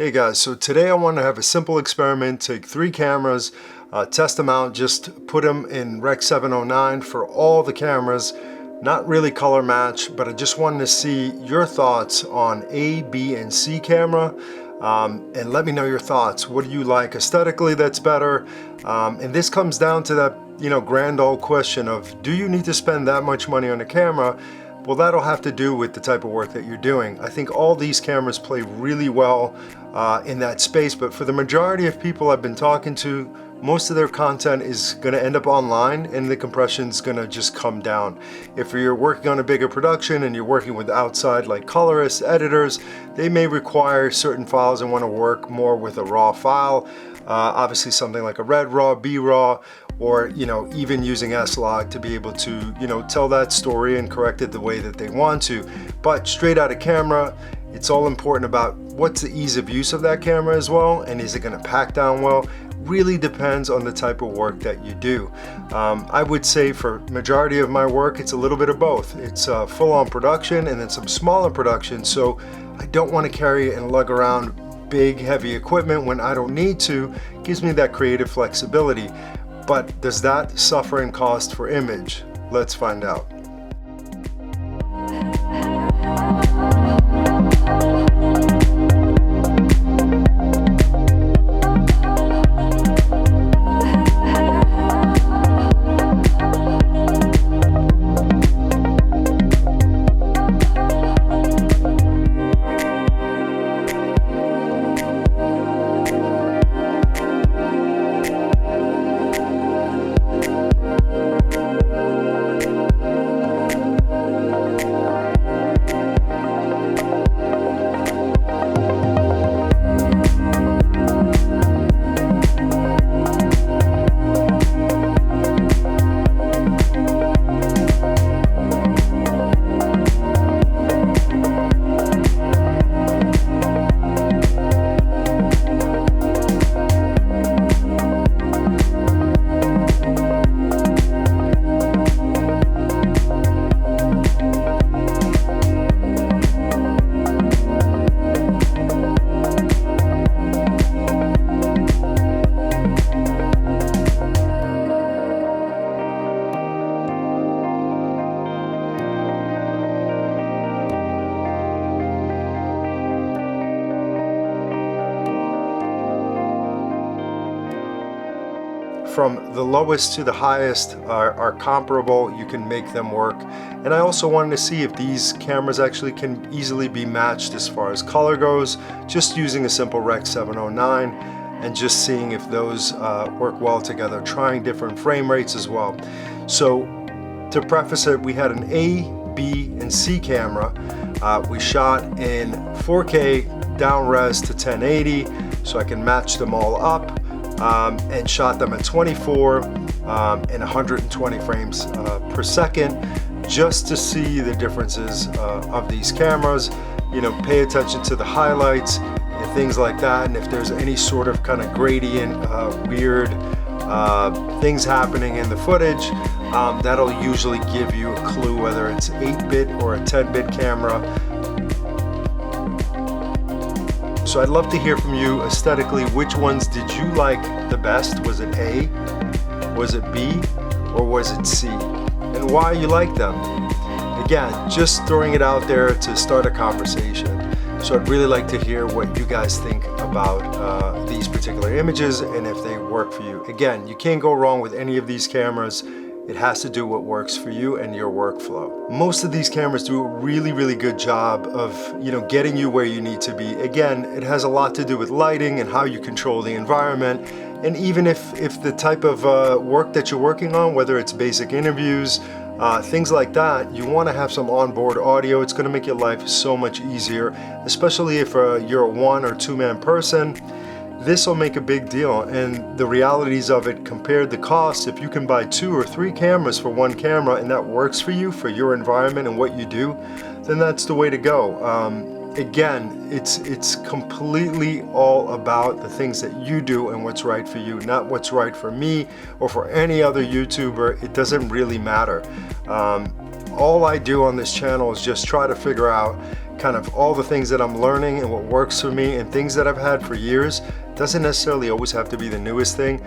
Hey guys, so today I want to have a simple experiment. Take 3 cameras, test them out, just put them in Rec 709 for all the cameras. Not really color match, but I just wanted to see your thoughts on A, B, and C camera. And let me know your thoughts. What do you like aesthetically that's better? And this comes down to that, grand old question of, do you need to spend that much money on a camera? Well, that'll have to do with the type of work that you're doing. I think all these cameras play really well in that space, but for the majority of people I've been talking to, most of their content is going to end up online and the compression is going to just come down. If you're working on a bigger production and you're working with outside like colorists, editors, they may require certain files and want to work more with a raw file. Obviously something like a red raw, B raw, or even using S-Log to be able to tell that story and correct it the way that they want to. But straight out of camera, it's all important about what's the ease of use of that camera as well, and is it going to pack down well? Really depends on the type of work that you do. I would say for majority of my work, it's a little bit of both. It's full-on production and then some smaller production, so I don't want to carry and lug around big heavy equipment when I don't need to. It gives me that creative flexibility. But does that suffer in cost for image? Let's find out. From the lowest to the highest are comparable. You can make them work. And I also wanted to see if these cameras actually can easily be matched as far as color goes, just using a simple Rec 709 and just seeing if those work well together, trying different frame rates as well. So to preface it, we had an A, B, and C camera. We shot in 4K down res to 1080 so I can match them all up. And shot them at 24 and 120 frames per second, just to see the differences of these cameras. Pay attention to the highlights and things like that, and if there's any sort of kind of gradient, weird things happening in the footage, that'll usually give you a clue whether it's 8-bit or a 10-bit camera. So I'd love to hear from you aesthetically. Which ones did you like the best? Was it A, was it B, or was it C? And why you like them? Again, just throwing it out there to start a conversation. So I'd really like to hear what you guys think about these particular images and if they work for you. Again, you can't go wrong with any of these cameras. It has to do what works for you and your workflow. Most of these cameras do a really, really good job of, getting you where you need to be. Again, it has a lot to do with lighting and how you control the environment. And even if the type of work that you're working on, whether it's basic interviews, things like that, you want to have some onboard audio. It's going to make your life so much easier, especially if you're a 1 or 2-man person. This will make a big deal, and the realities of it compared the cost, if you can buy 2 or 3 cameras for 1 camera and that works for you, for your environment and what you do, then that's the way to go. Again, it's completely all about the things that you do and what's right for you, not what's right for me or for any other YouTuber. It doesn't really matter. All I do on this channel is just try to figure out kind of all the things that I'm learning and what works for me and things that I've had for years. Doesn't necessarily always have to be the newest thing,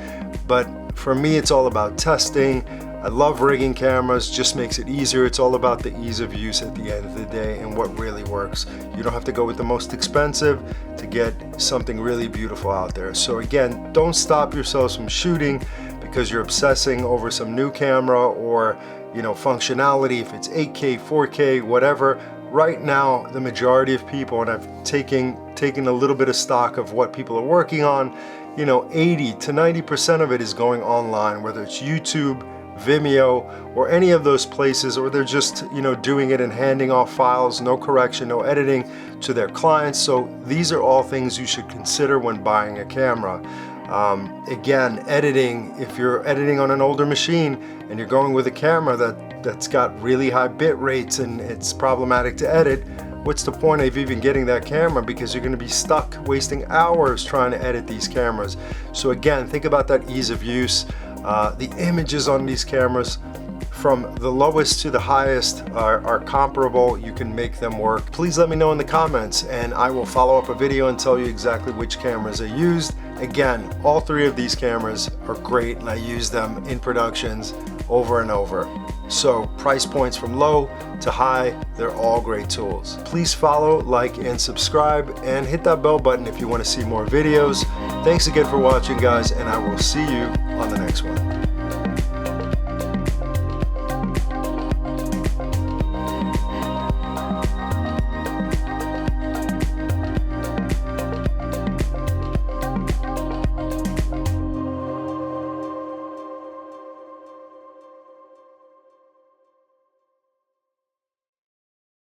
but for me it's all about testing. I love rigging cameras, just makes it easier. It's all about the ease of use at the end of the day and what really works. You don't have to go with the most expensive to get something really beautiful out there. So again, don't stop yourselves from shooting because you're obsessing over some new camera or, you know, functionality, if it's 8K, 4K, whatever. Right now, the majority of people, and I've taken a little bit of stock of what people are working on, you know, 80 to 90% of it is going online, whether it's YouTube, Vimeo, or any of those places, or they're just, you know, doing it and handing off files, no correction, no editing to their clients. So these are all things you should consider when buying a camera. Again, editing, if you're editing on an older machine and you're going with a camera that's got really high bit rates and it's problematic to edit, what's the point of even getting that camera, because you're going to be stuck wasting hours trying to edit these cameras. So again, think about that ease of use. The images on these cameras from the lowest to the highest are comparable. You can make them work. Please let me know in the comments and I will follow up a video and tell you exactly which cameras I used. Again, all three of these cameras are great and I use them in productions over and over. So price points from low to high, they're all great tools. Please follow, like, and subscribe, and hit that bell button if you want to see more videos. Thanks again for watching, guys, and I will see you on the next one.